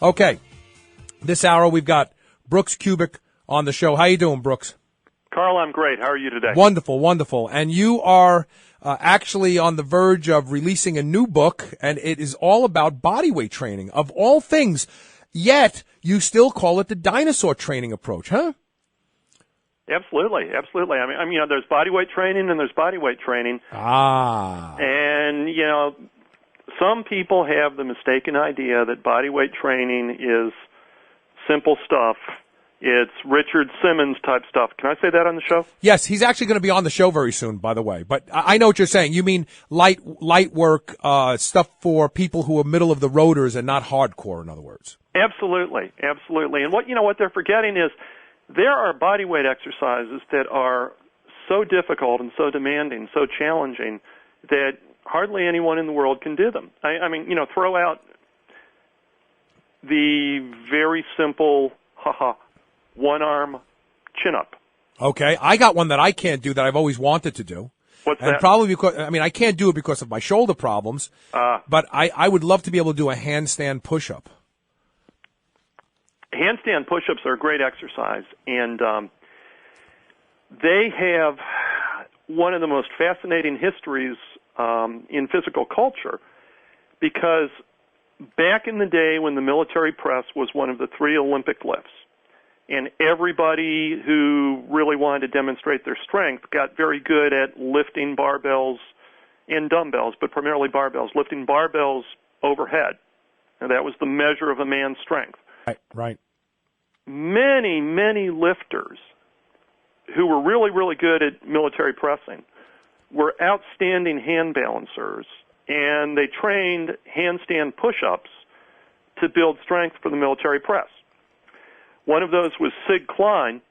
Okay. This hour we've got Brooks Kubik on the show. How you doing, Brooks? Carl, I'm great. How are you today? Wonderful, wonderful. And you are actually on the verge of releasing a new book, and it is all about bodyweight training, of all things. Yet, you still call it the dinosaur training approach, huh? Absolutely, absolutely. I mean, there's bodyweight training and there's bodyweight training. Ah. And, some people have the mistaken idea that bodyweight training is simple stuff. It's Richard Simmons type stuff. Can I say that on the show? Yes, he's actually going to be on the show very soon, by the way. But I know what you're saying. You mean light work, stuff for people who are middle of the roaders and not hardcore, in other words. Absolutely, absolutely. And what they're forgetting is there are bodyweight exercises that are so difficult and so demanding, so challenging, that hardly anyone in the world can do them. I mean, throw out the very simple, one-arm chin-up. Okay, I got one that I can't do that I've always wanted to do. What's and that? Probably because, I can't do it because of my shoulder problems, but I would love to be able to do a handstand push-up. Handstand push-ups are a great exercise, and they have one of the most fascinating histories in physical culture, because back in the day when the military press was one of the 3 Olympic lifts, and everybody who really wanted to demonstrate their strength got very good at lifting barbells and dumbbells, but primarily barbells, lifting barbells overhead. And that was the measure of a man's strength. Right. Many, many lifters who were really, really good at military pressing were outstanding hand balancers, and they trained handstand push-ups to build strength for the military press. One of those was Sid Klein.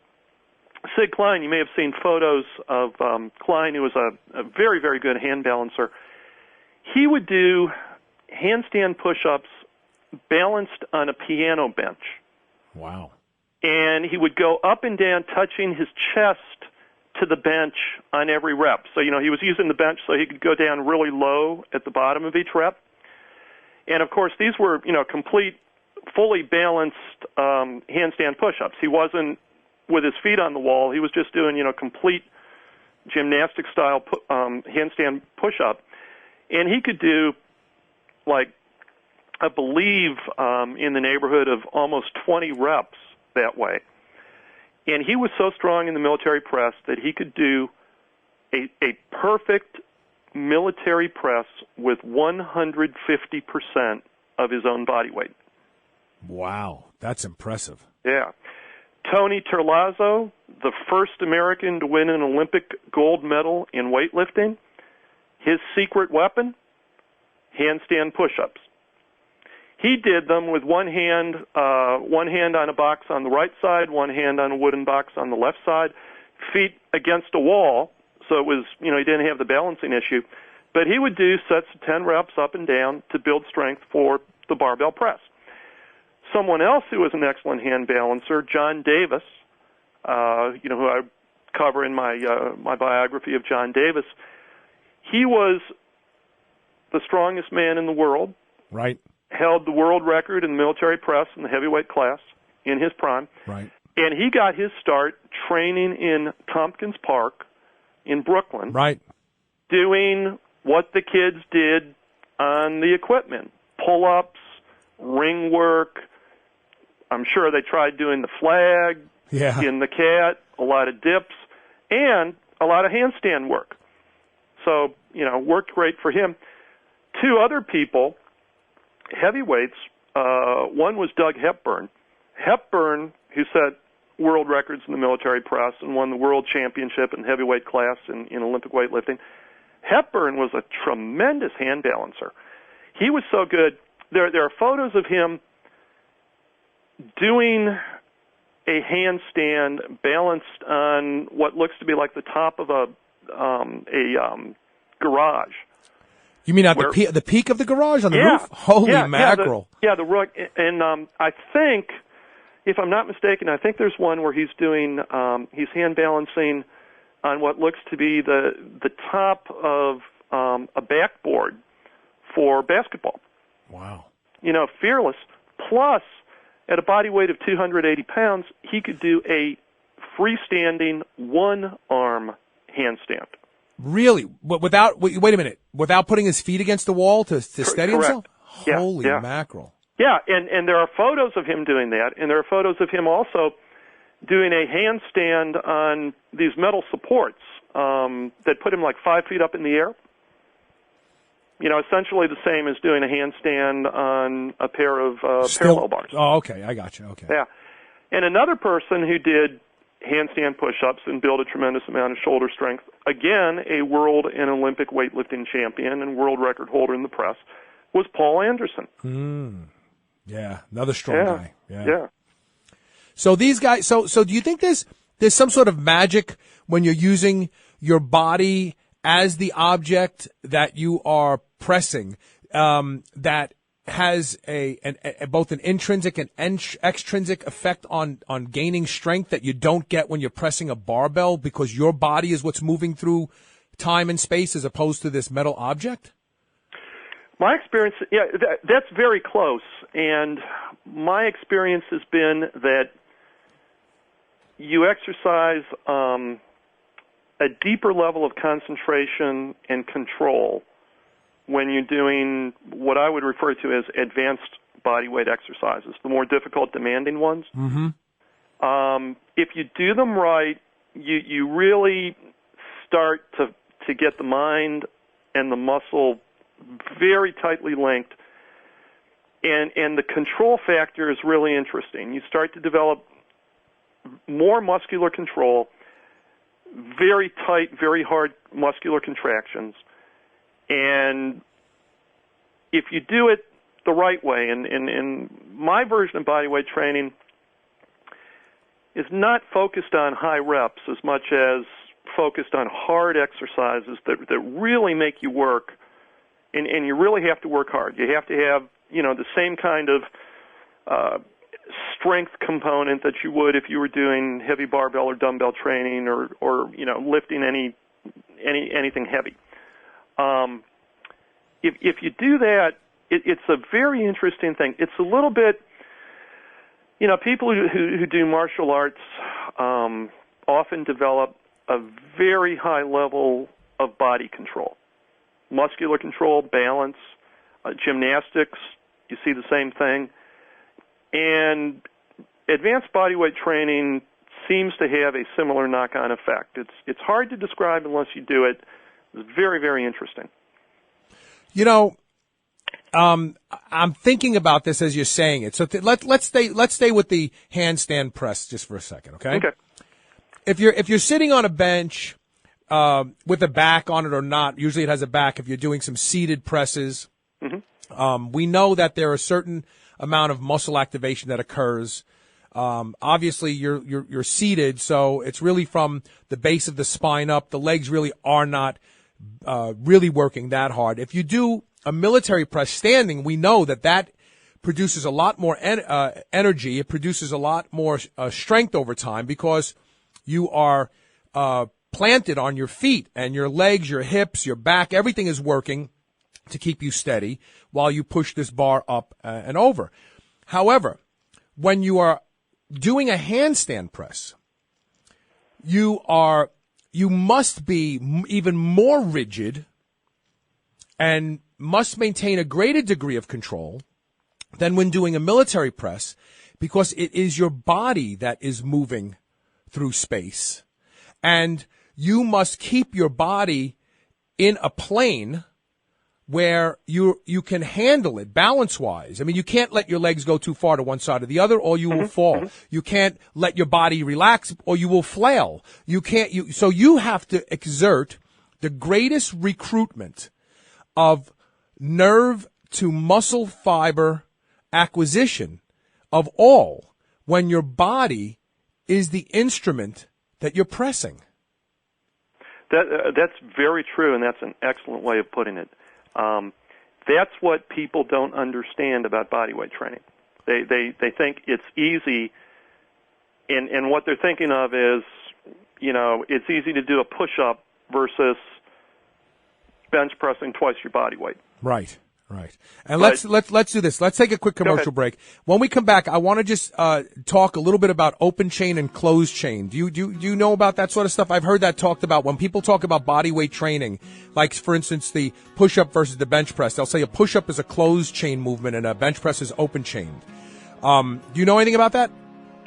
Sid Klein, you may have seen photos of Klein, who was a very, very good hand balancer. He would do handstand push-ups balanced on a piano bench. Wow. And he would go up and down, touching his chest to the bench on every rep. So, he was using the bench so he could go down really low at the bottom of each rep. And, of course, these were, complete, fully balanced handstand push-ups. He wasn't with his feet on the wall. He was just doing, complete gymnastic-style handstand push-up. And he could do, I believe, in the neighborhood of almost 20 reps that way. And he was so strong in the military press that he could do a perfect military press with 150% of his own body weight. Wow, that's impressive. Yeah. Tony Terrazzo, the first American to win an Olympic gold medal in weightlifting, his secret weapon, handstand push-ups. He did them with one hand on a box on the right side, one hand on a wooden box on the left side, feet against a wall, so it was, he didn't have the balancing issue. But he would do sets of 10 reps up and down to build strength for the barbell press. Someone else who was an excellent hand balancer, John Davis, who I cover in my biography of John Davis, he was the strongest man in the world. Right. Held the world record in the military press in the heavyweight class in his prime. Right. And he got his start training in Tompkins Park in Brooklyn. Right. Doing what the kids did on the equipment. Pull-ups, ring work. I'm sure they tried doing the flag, in the cat, a lot of dips, and a lot of handstand work. So, worked great for him. 2 other people, heavyweights, one was Doug Hepburn. Hepburn, who set world records in the military press and won the world championship in heavyweight class in Olympic weightlifting. Hepburn was a tremendous hand balancer. He was so good. There are photos of him doing a handstand balanced on what looks to be like the top of a garage. You mean at the peak of the garage on the roof? Holy mackerel. The roof. And I think, if I'm not mistaken, I think there's one where he's doing, he's hand balancing on what looks to be the top of a backboard for basketball. Wow. Fearless. Plus, at a body weight of 280 pounds, he could do a freestanding one-arm handstand. Really? Wait a minute. Without putting his feet against the wall to steady Correct. himself? Yeah, Holy yeah. mackerel. Yeah, and there are photos of him doing that, and there are photos of him also doing a handstand on these metal supports that put him like 5 feet up in the air. You know, essentially the same as doing a handstand on a pair of parallel bars. Oh, okay. I got you. Okay. Yeah. And another person who did handstand push-ups and built a tremendous amount of shoulder strength, again, a world and Olympic weightlifting champion and world record holder in the press, was Paul Anderson. Yeah, another strong guy. Yeah. So these guys, so do you think there's some sort of magic when you're using your body as the object that you are pressing, that has both an intrinsic and extrinsic effect on gaining strength that you don't get when you're pressing a barbell because your body is what's moving through time and space as opposed to this metal object? My experience, that's very close. And my experience has been that you exercise a deeper level of concentration and control when you're doing what I would refer to as advanced bodyweight exercises, the more difficult, demanding ones. If you do them right, you really start to get the mind and the muscle very tightly linked, and the control factor is really interesting. You start to develop more muscular control, very tight, very hard muscular contractions, and if you do it the right way, and my version of bodyweight training is not focused on high reps as much as focused on hard exercises that really make you work, and you really have to work hard. You have to have, the same kind of strength component that you would if you were doing heavy barbell or dumbbell training or lifting anything heavy. If you do that, it's a very interesting thing. It's a little bit, people who do martial arts often develop a very high level of body control, muscular control, balance, gymnastics. You see the same thing. And advanced bodyweight training seems to have a similar knock-on effect. It's hard to describe unless you do it. It's very, very interesting. I'm thinking about this as you're saying it. So let's stay with the handstand press just for a second, okay? Okay. If you're sitting on a bench with a back on it or not, usually it has a back. If you're doing some seated presses, we know that there are a certain amount of muscle activation that occurs. Obviously, you're seated, so it's really from the base of the spine up. The legs really are not really working that hard. If you do a military press standing, we know that produces a lot more energy. It produces a lot more strength over time because you are planted on your feet, and your legs, your hips, your back, everything is working to keep you steady while you push this bar up and over. However, when you are doing a handstand press, you must be even more rigid and must maintain a greater degree of control than when doing a military press, because it is your body that is moving through space, and you must keep your body in a plane where you can handle it balance-wise. I mean, you can't let your legs go too far to one side or the other, or you will fall. You can't let your body relax, or you will flail. So you have to exert the greatest recruitment of nerve to muscle fiber acquisition of all when your body is the instrument that you're pressing. That's very true, and that's an excellent way of putting it. That's what people don't understand about bodyweight training. They think it's easy, and what they're thinking of is, it's easy to do a push-up versus bench pressing twice your body weight. Right. Right. And let's do this. Let's take a quick commercial break. When we come back, I want to just talk a little bit about open chain and closed chain. Do you know about that sort of stuff? I've heard that talked about when people talk about body weight training, like for instance the push-up versus the bench press. They'll say a push-up is a closed chain movement and a bench press is open chained. Do you know anything about that?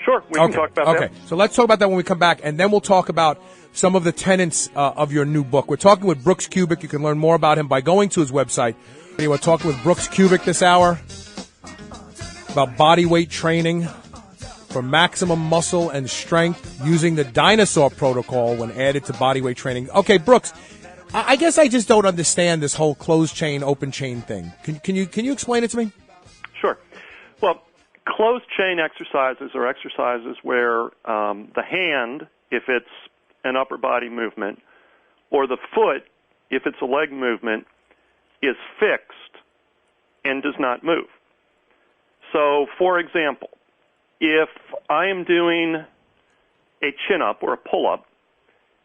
Sure, we can talk about that. Okay, so let's talk about that when we come back, and then we'll talk about some of the tenets of your new book. We're talking with Brooks Kubik. You can learn more about him by going to his website. We're talking with Brooks Kubik this hour about body weight training for maximum muscle and strength using the Dinosaur protocol when added to body weight training. Okay, Brooks, I guess I just don't understand this whole closed chain, open chain thing. Can you explain it to me? Sure. Well, closed chain exercises are exercises where the hand, if it's an upper body movement, or the foot, if it's a leg movement, is fixed and does not move. So, for example, if I am doing a chin-up or a pull-up,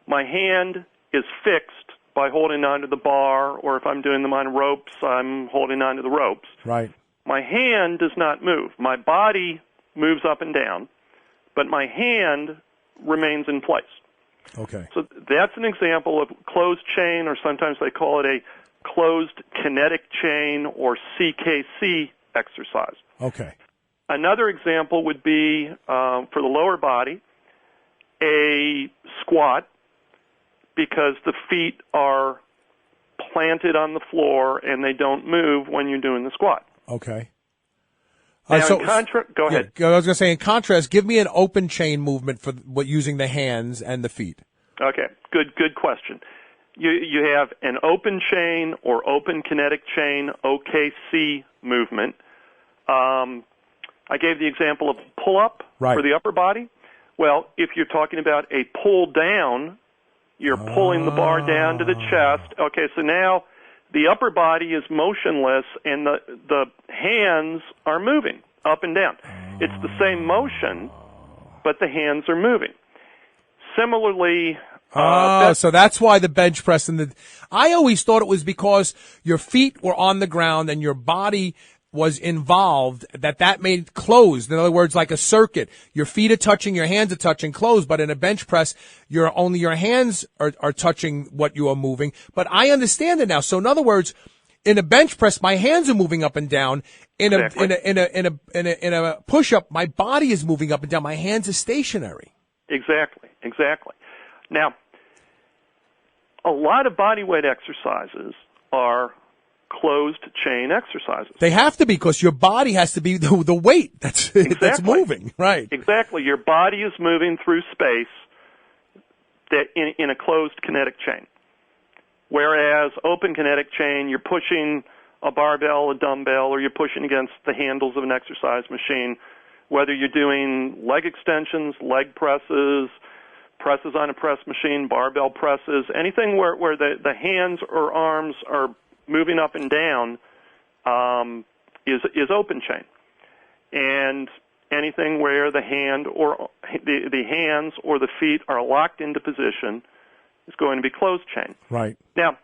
my hand is fixed by holding onto the bar, or if I'm doing them on ropes, I'm holding onto the ropes. Right. My hand does not move. My body moves up and down, but my hand remains in place. Okay. So that's an example of closed chain, or sometimes they call it a closed kinetic chain, or CKC exercise. Okay. Another example would be, for the lower body, a squat, because the feet are planted on the floor and they don't move when you're doing the squat. Okay. Now, go ahead. I was going to say, in contrast, give me an open chain movement for using the hands and the feet. Okay, good question. You have an open chain or open kinetic chain, OKC movement. I gave the example of pull-up for the upper body. Well, if you're talking about a pull down, you're pulling the bar down to the chest. Okay, so now the upper body is motionless and the hands are moving up and down. It's the same motion, but the hands are moving. Similarly, so that's why the bench press I always thought it was because your feet were on the ground and your body was involved, that made it closed. In other words, like a circuit. Your feet are touching, your hands are touching, closed. But in a bench press, only your hands are touching what you are moving. But I understand it now. So in other words, in a bench press, my hands are moving up and down. In a push-up, my body is moving up and down. My hands are stationary. Exactly. Now, a lot of body weight exercises are closed chain exercises. They have to be, because your body has to be the weight that's moving. Right. Exactly. Your body is moving through space in a closed kinetic chain. Whereas open kinetic chain, you're pushing a barbell, a dumbbell, or you're pushing against the handles of an exercise machine, whether you're doing leg extensions, leg presses on a press machine, barbell presses, anything where the hands or arms are moving up and down is open chain. And anything where the hand or the hands or the feet are locked into position is going to be closed chain. Right. Now,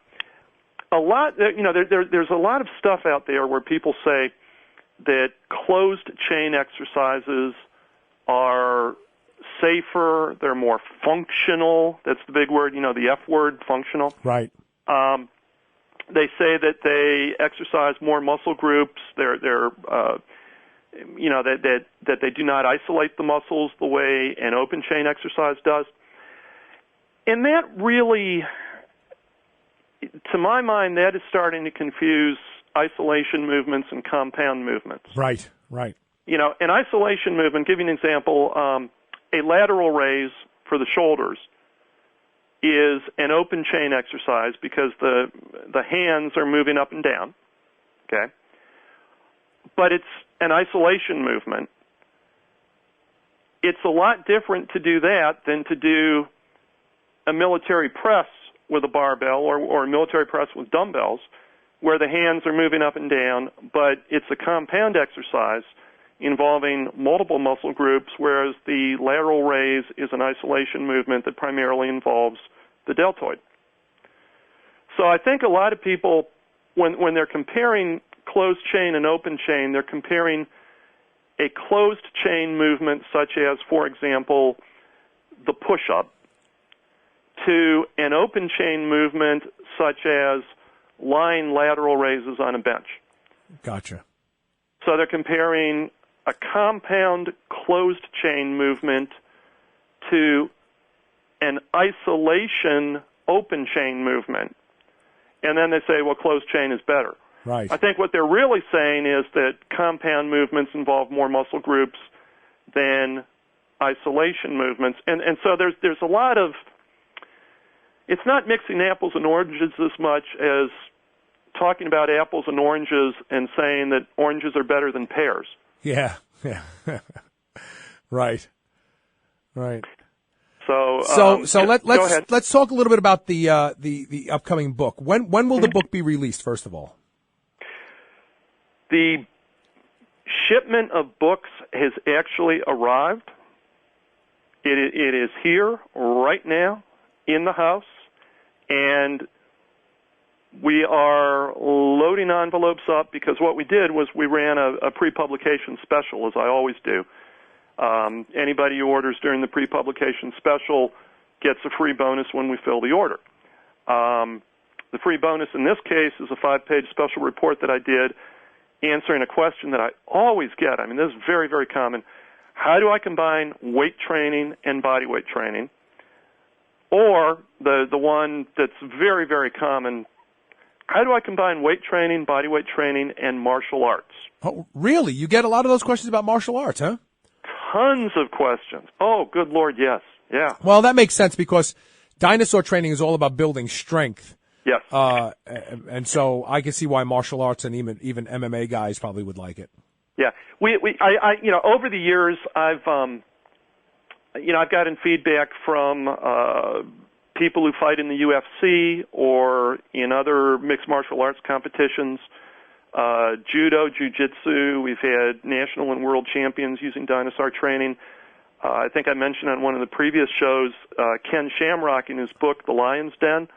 there's a lot of stuff out there where people say that closed chain exercises are safer, they're more functional. That's the big word, the F word, functional. Right. They say that they exercise more muscle groups. That they do not isolate the muscles the way an open chain exercise does. And that really, to my mind, that is starting to confuse isolation movements and compound movements. Right. An isolation movement, give you an example, a lateral raise for the shoulders is an open chain exercise because the hands are moving up and down, okay? But it's an isolation movement. It's a lot different to do that than to do a military press with a barbell or a military press with dumbbells where the hands are moving up and down, but it's a compound exercise involving multiple muscle groups, whereas the lateral raise is an isolation movement that primarily involves the deltoid. So I think a lot of people, when they're comparing closed chain and open chain, they're comparing a closed chain movement such as, for example, the push-up to an open chain movement such as lying lateral raises on a bench. Gotcha. So they're comparing a compound closed chain movement to an isolation open chain movement. And then they say, well, closed chain is better. Right. I think what they're really saying is that compound movements involve more muscle groups than isolation movements. And so there's a lot of, it's not mixing apples and oranges as much as talking about apples and oranges and saying that oranges are better than pears. Yeah. Right. So let's talk a little bit about the upcoming book. When will the book be released, first of all? The shipment of books has actually arrived. It is here right now in the house, and we are loading envelopes up because what we did was we ran a pre-publication special, as I always do. Anybody who orders during the pre-publication special gets a free bonus when we fill the order. The free bonus in this case is a 5-page special report that I did answering a question that I always get. I mean, this is very, very common. How do I combine weight training and body weight training? Or the one that's very, very common, how do I combine weight training, body weight training, and martial arts? Oh, really? You get a lot of those questions about martial arts, huh? Tons of questions. Oh, good Lord, yes. Yeah. Well, that makes sense because dinosaur training is all about building strength. Yes. And so I can see why martial arts and even MMA guys probably would like it. Yeah. I over the years, I've gotten feedback from people who fight in the UFC or in other mixed martial arts competitions, judo, jiu-jitsu. We've had national and world champions using dinosaur training. I think I mentioned on one of the previous shows, Ken Shamrock in his book, The Lion's Den,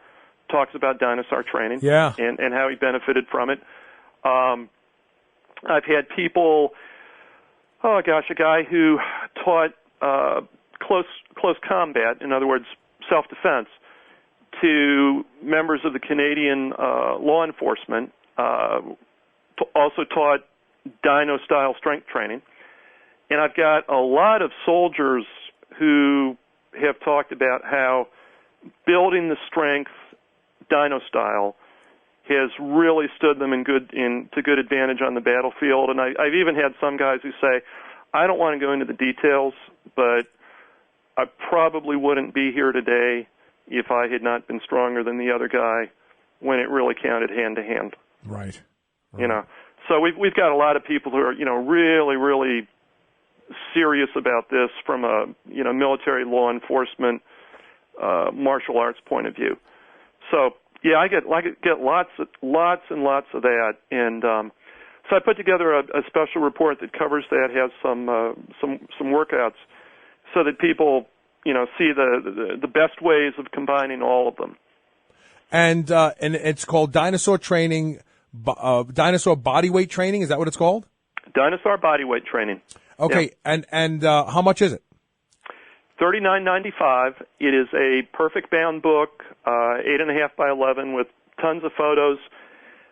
talks about dinosaur training and how he benefited from it. I've had people, a guy who taught close combat, in other words, self-defense, to members of the Canadian law enforcement, also taught dino-style strength training. And I've got a lot of soldiers who have talked about how building the strength dino-style has really stood them to good advantage on the battlefield. And I've even had some guys who say, I don't want to go into the details, but I probably wouldn't be here today if I had not been stronger than the other guy when it really counted hand to hand. Right. So we've got a lot of people who are, really, really serious about this from a, military law enforcement, martial arts point of view. So, yeah, I get lots and lots of that. And so I put together a special report that covers that, has some workouts so that people, see the best ways of combining all of them. And it's called Dinosaur Training, Dinosaur Bodyweight Training. Is that what it's called? Dinosaur Bodyweight Training. Okay, yeah. And how much is it? $39.95. It is a perfect bound book, 8.5 by 11, with tons of photos.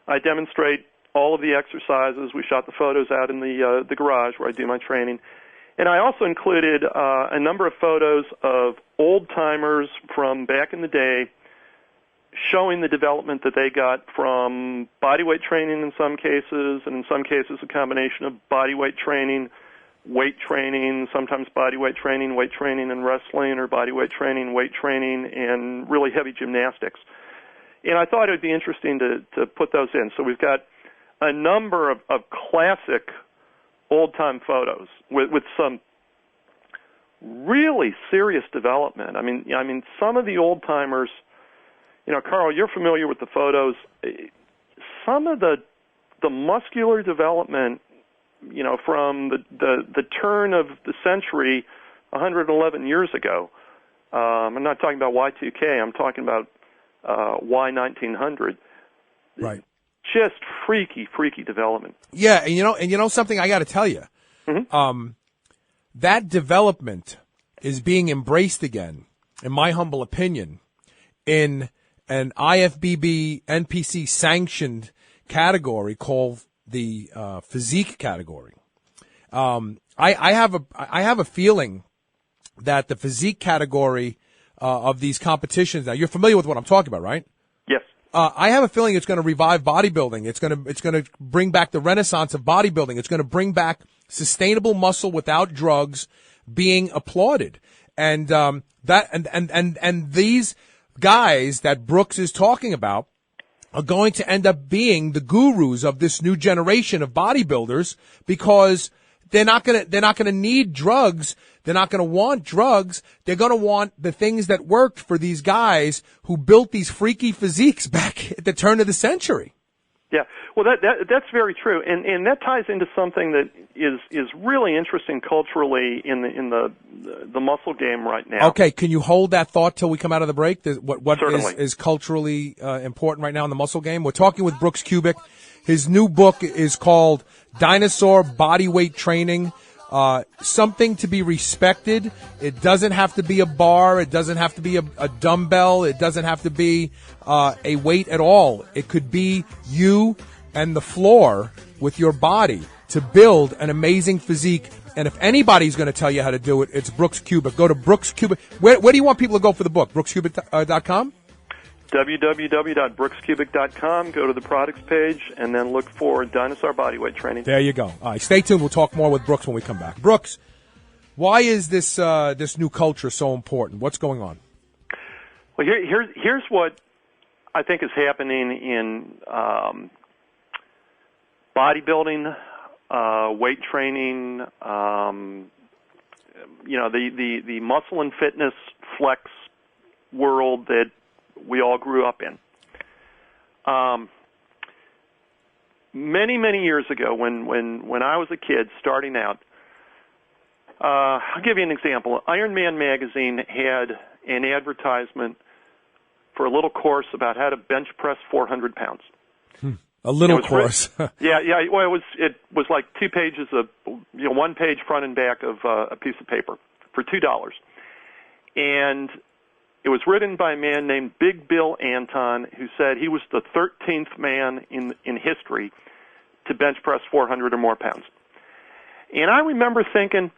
I demonstrate all of the exercises. We shot the photos out in the garage where I do my training. And I also included a number of photos of old-timers from back in the day showing the development that they got from bodyweight training in some cases, and in some cases a combination of bodyweight training, weight training, sometimes bodyweight training, weight training and wrestling, or bodyweight training, weight training, and really heavy gymnastics. And I thought it would be interesting to put those in. So we've got a number of classic old-time photos with some really serious development. I mean, some of the old-timers, Carl, you're familiar with the photos. Some of the muscular development, from the turn of the century 111 years ago. I'm not talking about Y2K. I'm talking about Y1900. Right. just freaky development. Yeah, and you know something I got to tell you. Mm-hmm. That development is being embraced again, in my humble opinion, in an IFBB NPC sanctioned category called the physique category. I have a feeling that the physique category of these competitions. Now, you're familiar with what I'm talking about, right? Yes. I have a feeling it's going to revive bodybuilding. It's going to bring back the renaissance of bodybuilding. It's going to bring back sustainable muscle without drugs being applauded. And these guys that Brooks is talking about are going to end up being the gurus of this new generation of bodybuilders, because they're not going to need drugs. They're not going to want drugs. They're going to want the things that worked for these guys who built these freaky physiques back at the turn of the century. Yeah, well, that's very true, and that ties into something that is really interesting culturally in the muscle game right now. Okay, can you hold that thought till we come out of the break? What Certainly. is culturally important right now in the muscle game? We're talking with Brooks Kubik. His new book is called Dinosaur, Bodyweight Training. Something to be respected. It doesn't have to be a bar. It doesn't have to be a dumbbell. It doesn't have to be a weight at all. It could be you and the floor with your body to build an amazing physique. And if anybody's going to tell you how to do it, it's Brooks Kubik. Go to Brooks Kubik. Where do you want people to go for the book? BrooksKubik.com? www.brookskubik.com. Go to the products page and then look for Dinosaur Bodyweight Training. There you go. All right, stay tuned. We'll talk more with Brooks when we come back. Brooks, why is this new culture so important? What's going on? Well, here's what I think is happening in bodybuilding, weight training, the muscle and fitness flex world that we all grew up in. Many years ago, when I was a kid starting out, I'll give you an example. Iron Man magazine had an advertisement for a little course about how to bench press 400 pounds. A little course. Yeah. Well, it was like 2 pages of, 1 page front and back of a piece of paper for $2, and it was written by a man named Big Bill Anton, who said he was the 13th man in history to bench press 400 or more pounds. And I remember thinking,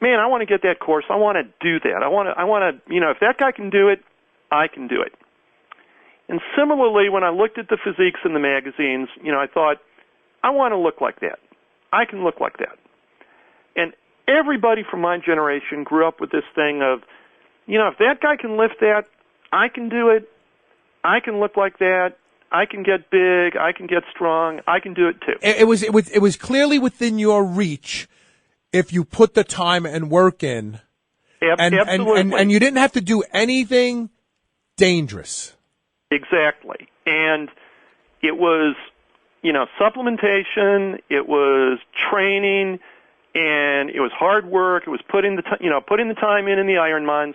man, I want to get that course. I want to do that. I want to, if that guy can do it, I can do it. And similarly, when I looked at the physiques in the magazines, I thought, I want to look like that. I can look like that. And everybody from my generation grew up with this thing of, if that guy can lift that, I can do it. I can look like that. I can get big. I can get strong. I can do it too. It was clearly within your reach if you put the time and work in. Absolutely. And you didn't have to do anything dangerous. Exactly. And it was, supplementation. It was training. And it was hard work. It was putting the time in the iron mines,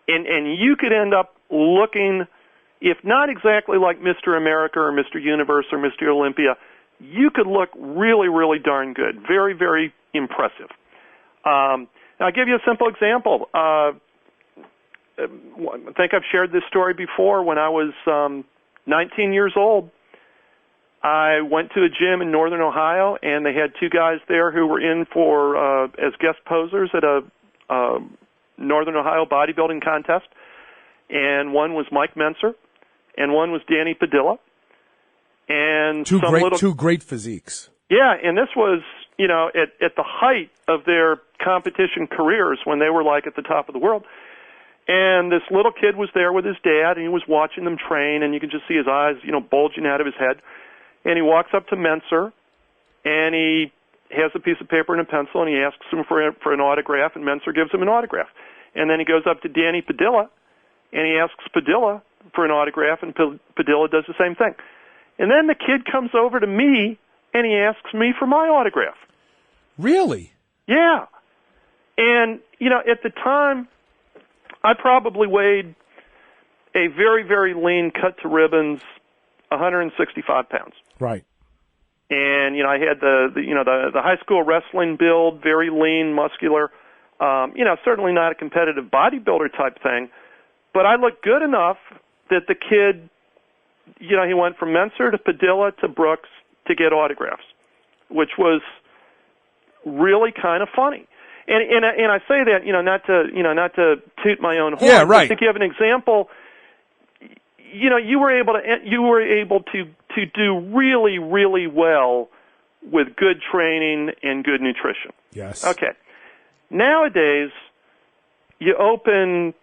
and you could end up looking, if not exactly like Mr. America or Mr. Universe or Mr. Olympia, you could look really darn good. Very, very impressive. Now, I'll give you a simple example. I think I've shared this story before. When I was 19 years old, I went to a gym in northern Ohio, and they had 2 guys there who were in for as guest posers at a northern Ohio bodybuilding contest. And one was Mike Menser, and one was Danny Padilla. And two great physiques. Yeah, and this was, at the height of their competition careers when they were like at the top of the world. And this little kid was there with his dad, and he was watching them train, and you could just see his eyes, bulging out of his head. And he walks up to Menser, and he has a piece of paper and a pencil, and he asks him for an autograph, and Menser gives him an autograph. And then he goes up to Danny Padilla, and he asks Padilla for an autograph, and Padilla does the same thing. And then the kid comes over to me, and he asks me for my autograph. Really? Yeah. And, at the time, I probably weighed a very, very lean, cut to ribbons, 165 pounds. Right. And, I had the high school wrestling build, very lean, muscular, certainly not a competitive bodybuilder type thing, but I looked good enough that the kid, he went from Menser to Padilla to Brooks to get autographs, which was really kind of funny. And I say that, not to toot my own horn. Yeah, right. But to give an example, you were able to do really, really well with good training and good nutrition. Yes. Okay. Nowadays, you open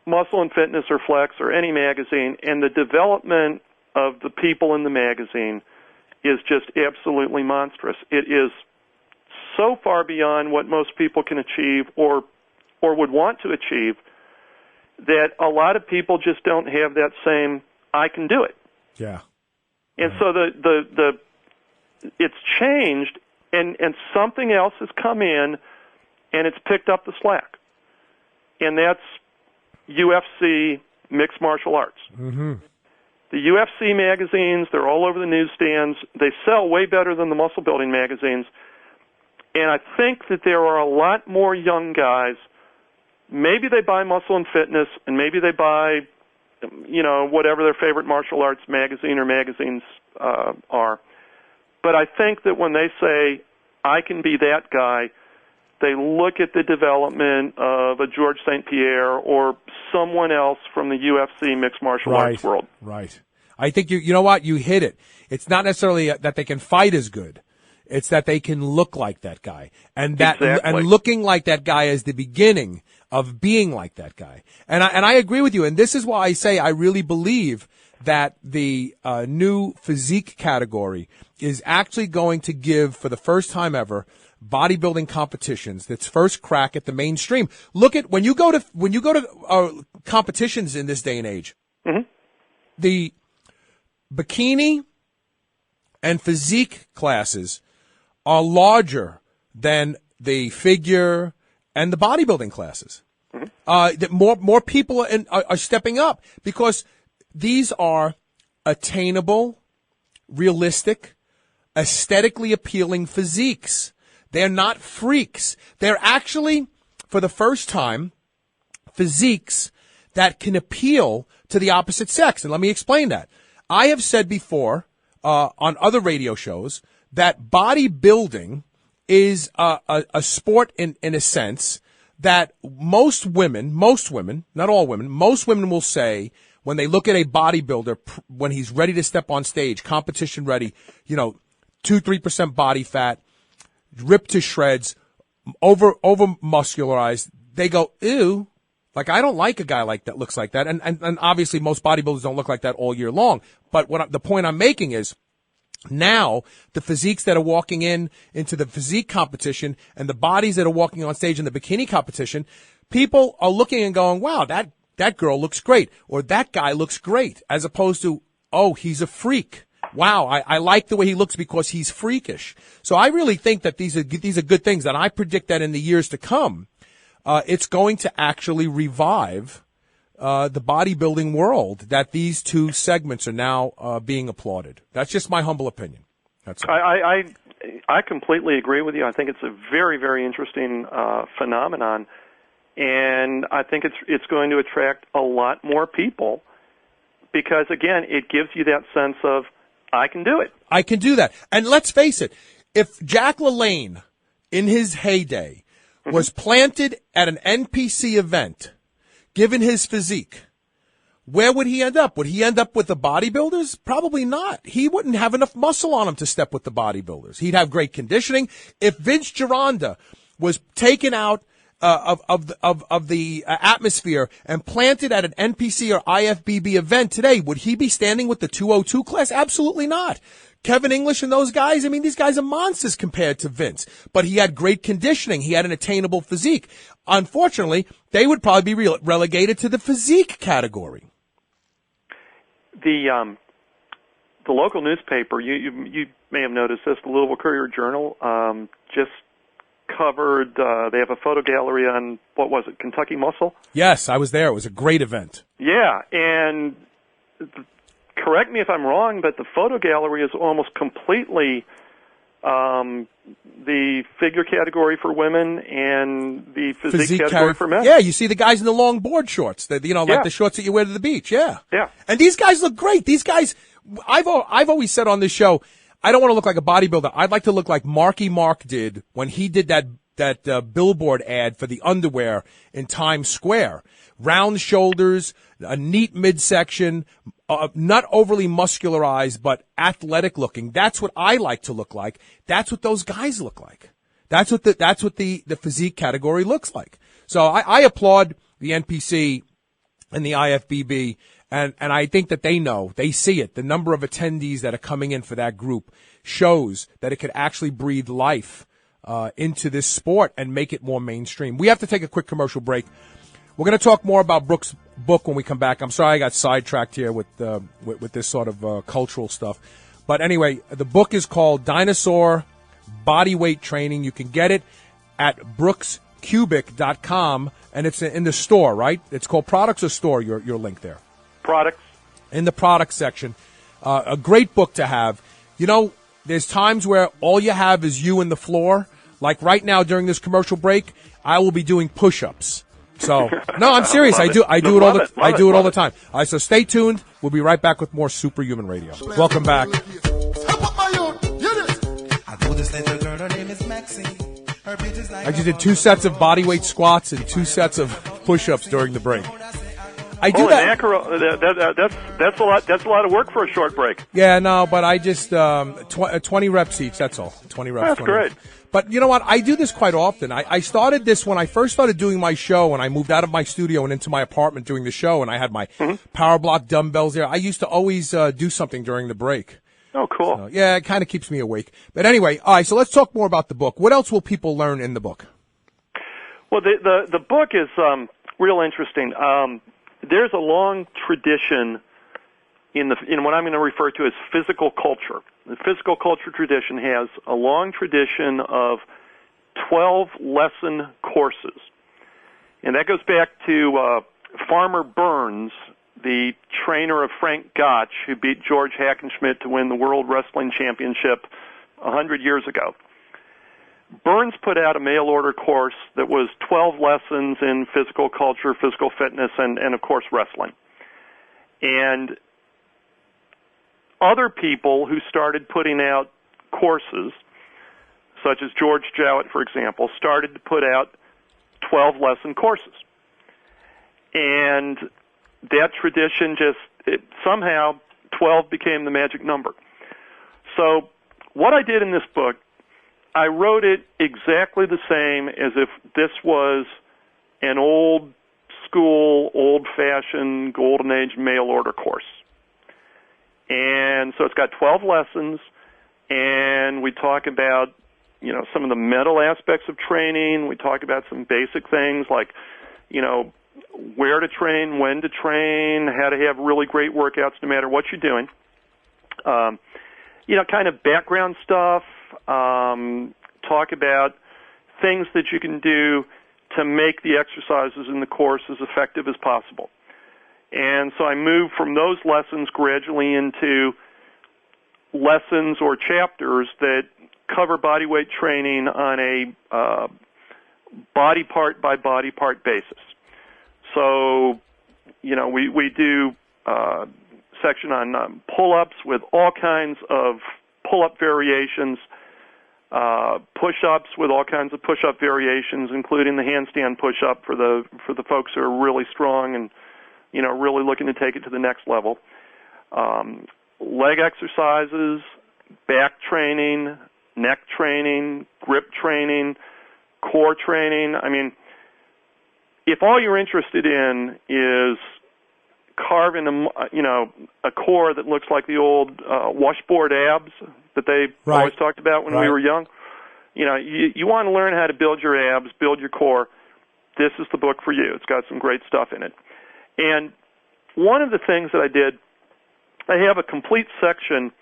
Muscle and Fitness or Flex or any magazine, and the development of the people in the magazine is just absolutely monstrous. It is so far beyond what most people can achieve or would want to achieve that a lot of people just don't have that same I can do it. Yeah. And so the it's changed and something else has come in and it's picked up the slack. And that's UFC mixed martial arts. Mm-hmm. The UFC magazines, they're all over the newsstands. They sell way better than the muscle building magazines. And I think that there are a lot more young guys, maybe they buy Muscle and Fitness, and maybe they buy, whatever their favorite martial arts magazine or magazines are. But I think that when they say, I can be that guy, they look at the development of a George St. Pierre or someone else from the UFC mixed martial arts world. Right. I think you know what? You hit it. It's not necessarily that they can fight as good. It's that they can look like that guy. And and looking like that guy is the beginning of being like that guy. And I agree with you. And this is why I say I really believe that the new physique category is actually going to give, for the first time ever, bodybuilding competitions its first crack at the mainstream. Look at when you go to competitions in this day and age. Mm-hmm. The bikini and physique classes are larger than the figure and the bodybuilding classes. Mm-hmm. That more people are stepping up because these are attainable, realistic, aesthetically appealing physiques. They're not freaks. They're actually, for the first time, physiques that can appeal to the opposite sex. And let me explain that. I have said before on other radio shows that bodybuilding is a sport in a sense that most women, not all women, most women will say when they look at a bodybuilder, when he's ready to step on stage, competition ready, 2-3% body fat, ripped to shreds, over muscularized, they go, ew, like I don't like a guy like that, looks like that. And obviously most bodybuilders don't look like that all year long. But the point I'm making is now the physiques that are walking into the physique competition and the bodies that are walking on stage in the bikini competition, people are looking and going, wow, that girl looks great, or that guy looks great, as opposed to, oh, he's a freak. Wow, I like the way he looks because he's freakish. So I really think that these are good things, and I predict that in the years to come, it's going to actually revive the bodybuilding world, that these two segments are now being applauded. That's just my humble opinion. That's all. I completely agree with you. I think it's a very, very interesting phenomenon, and I think it's going to attract a lot more people because, again, it gives you that sense of, I can do it. I can do that. And let's face it, if Jack LaLanne, in his heyday, was planted at an NPC event, given his physique, where would he end up? Would he end up with the bodybuilders? Probably not. He wouldn't have enough muscle on him to step with the bodybuilders. He'd have great conditioning. If Vince Gironda was taken out of the atmosphere and planted at an NPC or IFBB event today, would he be standing with the 202 class? Absolutely not. Kevin English and those guys, I mean, these guys are monsters compared to Vince. But he had great conditioning. He had an attainable physique. Unfortunately, they would probably be relegated to the physique category. The local newspaper, you may have noticed this, the Louisville Courier-Journal, just covered, they have a photo gallery on, what was it, Kentucky Muscle? Yes, I was there. It was a great event. Yeah, and correct me if I'm wrong, but the photo gallery is almost completely the figure category for women and the physique category for men. Yeah, you see the guys in the long board shorts, like the shorts that you wear to the beach. Yeah. And ththese guys look great. These guys, I've always said on this show, I don't want to look like a bodybuilder. I'd like to look like Marky Mark did when he did that billboard ad for the underwear in Times Square. Round shoulders, a neat midsection, not overly muscularized, but athletic looking. That's what I like to look like. That's what those guys look like. That's what the physique category looks like. So I applaud the NPC and the IFBB, and I think that they see it. The number of attendees that are coming in for that group shows that it could actually breathe life into this sport and make it more mainstream. We have to take a quick commercial break. We're going to talk more about Brooks' book when we come back. I'm sorry I got sidetracked here with this sort of cultural stuff. But anyway, the book is called Dinosaur Bodyweight Training. You can get it at brookskubik.com, and it's in the store, right? It's called Products or Store, your link there. Products. In the product section. A great book to have. You know, there's times where all you have is you and the floor. Like right now during this commercial break, I will be doing push-ups. So, no, I'm serious. I do it all the time. All right, so stay tuned. We'll be right back with more Superhuman Radio. Welcome back. I just did 2 sets of bodyweight squats and 2 sets of push-ups during the break. I do that. That's a lot. That's a lot of work for a short break. Yeah, no, but I just 20 reps each. That's all. 20 reps. That's 20 great. Reps. But you know what? I do this quite often. I started this when I first started doing my show, and I moved out of my studio and into my apartment doing the show, and I had my power block dumbbells there. I used to always do something during the break. Oh, cool. So, yeah, it kind of keeps me awake. But anyway, all right, so let's talk more about the book. What else will people learn in the book? Well, the book is real interesting. There's a long tradition in what I'm going to refer to as physical culture. The physical culture tradition has a long tradition of 12-lesson courses. And that goes back to Farmer Burns, the trainer of Frank Gotch, who beat George Hackenschmidt to win the World Wrestling Championship 100 years ago. Burns put out a mail-order course that was 12 lessons in physical culture, physical fitness, and of course, wrestling. And other people who started putting out courses, such as George Jowett, for example, started to put out 12-lesson courses. And that tradition somehow 12 became the magic number. So what I did in this book, I wrote it exactly the same as if this was an old school, old-fashioned, golden age mail-order course. And so it's got 12 lessons, and we talk about, some of the mental aspects of training. We talk about some basic things like, where to train, when to train, how to have really great workouts no matter what you're doing. Kind of background stuff. Talk about things that you can do to make the exercises in the course as effective as possible. And so I moved from those lessons gradually into lessons or chapters that cover bodyweight training on a body part by body part basis. So, we do a section on pull-ups with all kinds of pull-up variations, push-ups with all kinds of push-up variations, including the handstand push-up for the folks who are really strong and really looking to take it to the next level. Leg exercises, back training, neck training, grip training, core training. I mean, if all you're interested in is carving a core that looks like the old washboard abs that they always talked about when we were young, you want to learn how to build your abs, build your core, this is the book for you. It's got some great stuff in it. And one of the things that I did, I have a complete section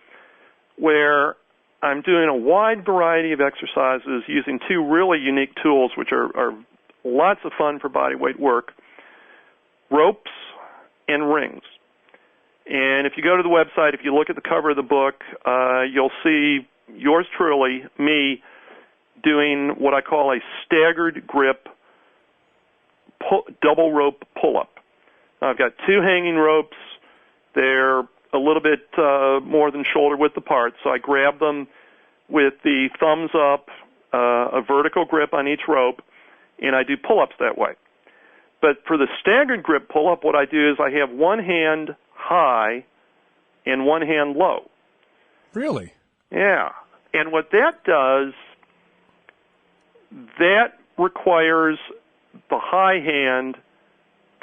where I'm doing a wide variety of exercises using 2 really unique tools, which are lots of fun for bodyweight work, ropes and rings. And if you go to the website, if you look at the cover of the book, you'll see yours truly, me, doing what I call a staggered grip double rope pull-up. I've got 2 hanging ropes. They're a little bit more than shoulder width apart, so I grab them with the thumbs up, a vertical grip on each rope, and I do pull-ups that way. But for the staggered grip pull-up, what I do is I have one hand high and one hand low. Really? Yeah. And what that does, that requires the high hand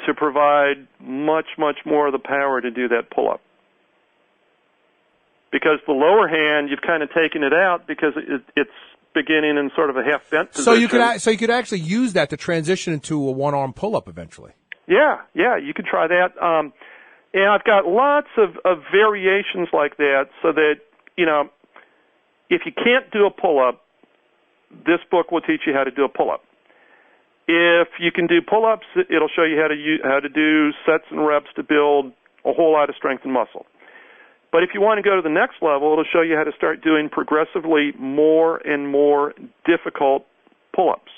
to provide much, much more of the power to do that pull-up. Because the lower hand, you've kind of taken it out because it's beginning in sort of a half-bent position. So you could actually use that to transition into a one-arm pull-up eventually. Yeah, you could try that. And I've got lots of variations like that so that, if you can't do a pull-up, this book will teach you how to do a pull-up. If you can do pull-ups, it'll show you how to do sets and reps to build a whole lot of strength and muscle. But if you want to go to the next level, it'll show you how to start doing progressively more and more difficult pull-ups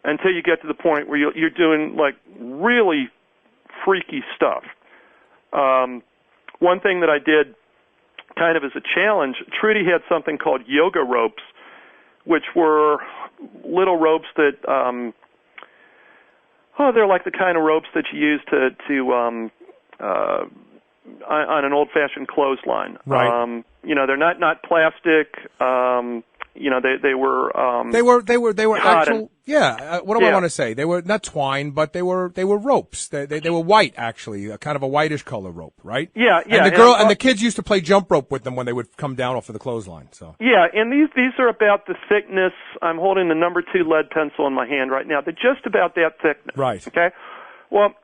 until you get to the point where you're doing, like, really freaky stuff. One thing that I did kind of as a challenge, Trudy had something called yoga ropes, which were little ropes that, they're like the kind of ropes that you use to on an old-fashioned clothesline. Right. They're not plastic. They were cotton. Actual. Yeah. What do I Yeah. want to say? They were not twine, but they were ropes. They were white, actually, kind of a whitish color rope, right? Yeah. And the kids used to play jump rope with them when they would come down off of the clothesline. So. Yeah, and these are about the thickness. I'm holding the number 2 lead pencil in my hand right now. They're just about that thickness. Right. Okay. Well,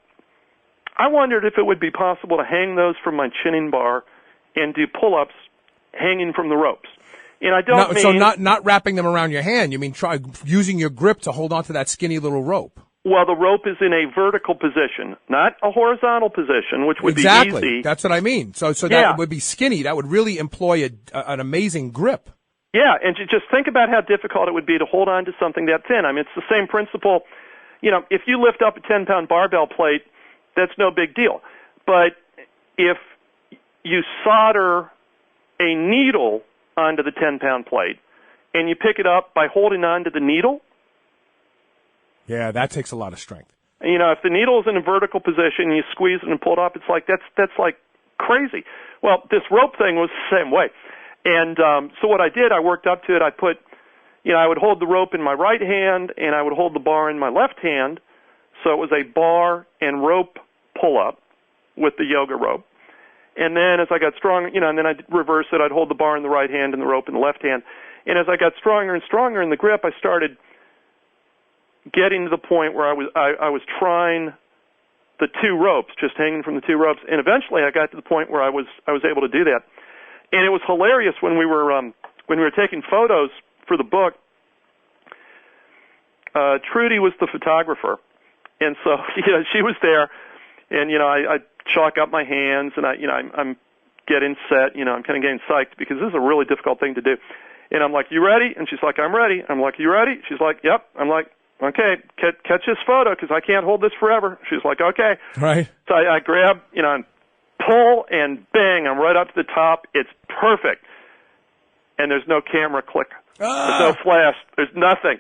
I wondered if it would be possible to hang those from my chinning bar and do pull-ups hanging from the ropes. And I don't mean... So not wrapping them around your hand. You mean try using your grip to hold onto that skinny little rope. Well, the rope is in a vertical position, not a horizontal position, which would exactly. be easy. That's what I mean. So Yeah. that would be skinny. That would really employ an amazing grip. Yeah, and just think about how difficult it would be to hold on to something that thin. I mean, it's the same principle. If you lift up a 10-pound barbell plate, that's no big deal. But if you solder a needle onto the 10-pound plate and you pick it up by holding on to the needle, yeah, that takes a lot of strength. If the needle is in a vertical position and you squeeze it and pull it up, it's like that's like crazy. Well, this rope thing was the same way. And so what I did, I worked up to it. I put, I would hold the rope in my right hand and I would hold the bar in my left hand. So it was a bar and rope pull-up with the yoga rope. And then as I got stronger, and then I'd reverse it. I'd hold the bar in the right hand and the rope in the left hand. And as I got stronger and stronger in the grip, I started getting to the point where I was trying the 2 ropes, just hanging from the 2 ropes. And eventually I got to the point where I was able to do that. And it was hilarious when we were taking photos for the book. Trudy was the photographer. And so, she was there, and, I chalk up my hands, and I'm getting set, I'm kind of getting psyched because this is a really difficult thing to do. And I'm like, you ready? And she's like, I'm ready. I'm like, you ready? She's like, yep. I'm like, okay, catch this photo because I can't hold this forever. She's like, okay. Right. So I grab, and pull, and bang, I'm right up to the top. It's perfect. And there's no camera click. There's no flash. There's nothing.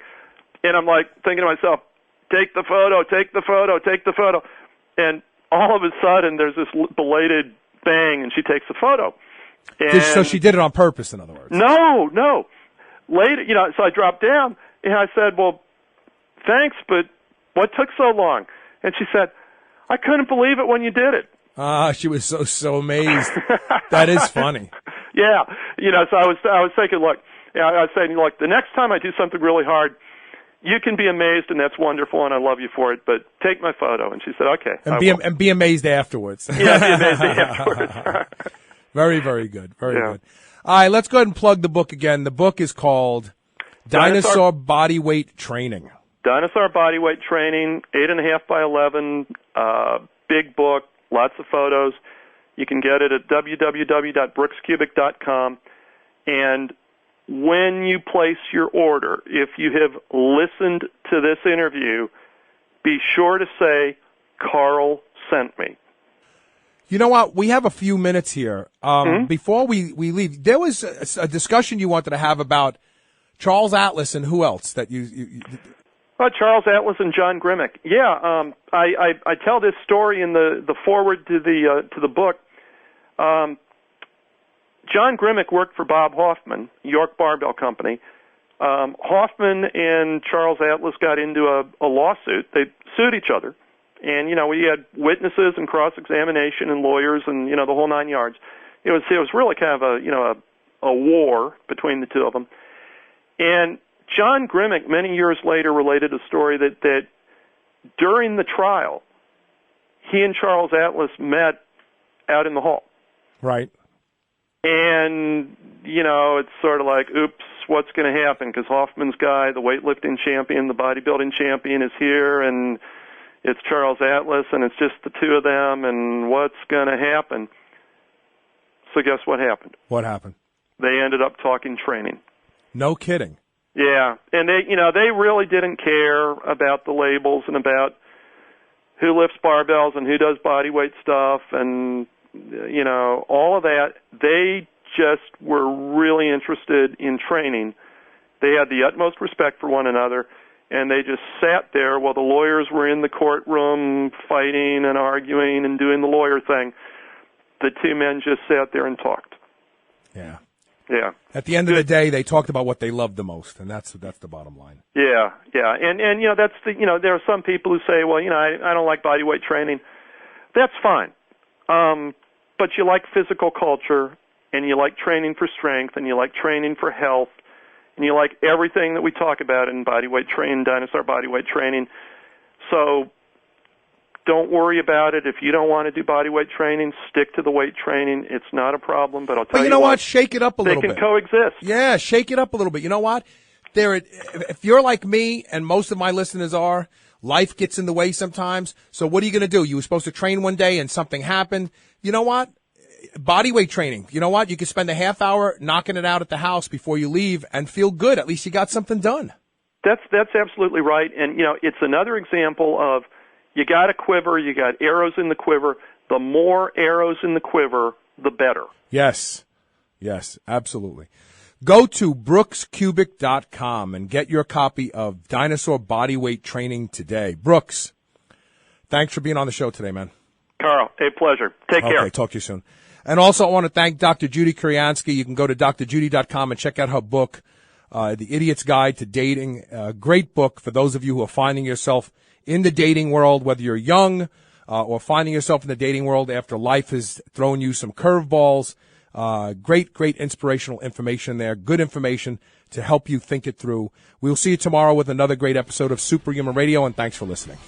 And I'm like thinking to myself, take the photo, take the photo, take the photo. And all of a sudden, there's this belated bang, and she takes the photo. And So she did it on purpose, in other words. No. Later, so I dropped down, and I said, well, thanks, but what took so long? And she said, I couldn't believe it when you did it. She was so amazed. That is funny. Yeah. So I was thinking, look, I was saying, look, the next time I do something really hard, you can be amazed, and that's wonderful, and I love you for it, but take my photo. And she said, okay. And be amazed afterwards. Yeah, be amazed afterwards. Very, very good. Very good. All right, let's go ahead and plug the book again. The book is called Dinosaur Bodyweight Training. Dinosaur Bodyweight Training, 8.5 by 11, big book, lots of photos. You can get it at www.brookskubik.com. And when you place your order, if you have listened to this interview, be sure to say, Carl sent me. You know what? We have a few minutes here. Before we leave, there was a discussion you wanted to have about Charles Atlas and who else that you Charles Atlas and John Grimmick. Yeah, I tell this story in the foreword to the book. John Grimmick worked for Bob Hoffman, York Barbell Company. Hoffman and Charles Atlas got into a lawsuit. They sued each other. And, we had witnesses and cross-examination and lawyers and, the whole 9 yards. It was really kind of a war between the two of them. And John Grimmick, many years later, related a story that during the trial, he and Charles Atlas met out in the hall. Right. And, it's sort of like, oops, what's going to happen? Because Hoffman's guy, the weightlifting champion, the bodybuilding champion is here, and it's Charles Atlas, and it's just the two of them, and what's going to happen? So guess what happened? What happened? They ended up talking training. No kidding. Yeah, and they really didn't care about the labels and about who lifts barbells and who does bodyweight stuff and, all of that. They just were really interested in training. They had the utmost respect for one another, and they just sat there while the lawyers were in the courtroom fighting and arguing and doing the lawyer thing. The two men just sat there and talked. Yeah. Yeah. At the end of the day, they talked about what they loved the most, and that's the bottom line. Yeah, yeah. And that's there are some people who say, well, I don't like bodyweight training. That's fine. But you like physical culture, and you like training for strength, and you like training for health, and you like everything that we talk about in bodyweight training, Dinosaur bodyweight training. So don't worry about it. If you don't want to do bodyweight training, stick to the weight training. It's not a problem, but I'll tell you know what? Shake it up a little bit. They can coexist. Yeah, shake it up a little bit. You know what? If you're like me, and most of my listeners are, life gets in the way sometimes. So what are you going to do? You were supposed to train one day and something happened. You know what? Bodyweight training. You know what? You could spend a half hour knocking it out at the house before you leave and feel good. At least you got something done. That's absolutely right. And, it's another example of you got a quiver, you got arrows in the quiver. The more arrows in the quiver, the better. Yes, absolutely. Go to brookskubik.com and get your copy of Dinosaur Bodyweight Training today. Brooks, thanks for being on the show today, man. Carl, a pleasure. Take care. Okay, talk to you soon. And also I want to thank Dr. Judy Kuryansky. You can go to drjudy.com and check out her book, The Idiot's Guide to Dating. A great book for those of you who are finding yourself in the dating world, whether you're young or finding yourself in the dating world after life has thrown you some curveballs. Great inspirational information there. Good information to help you think it through. We'll see you tomorrow with another great episode of Superhuman Radio, and thanks for listening.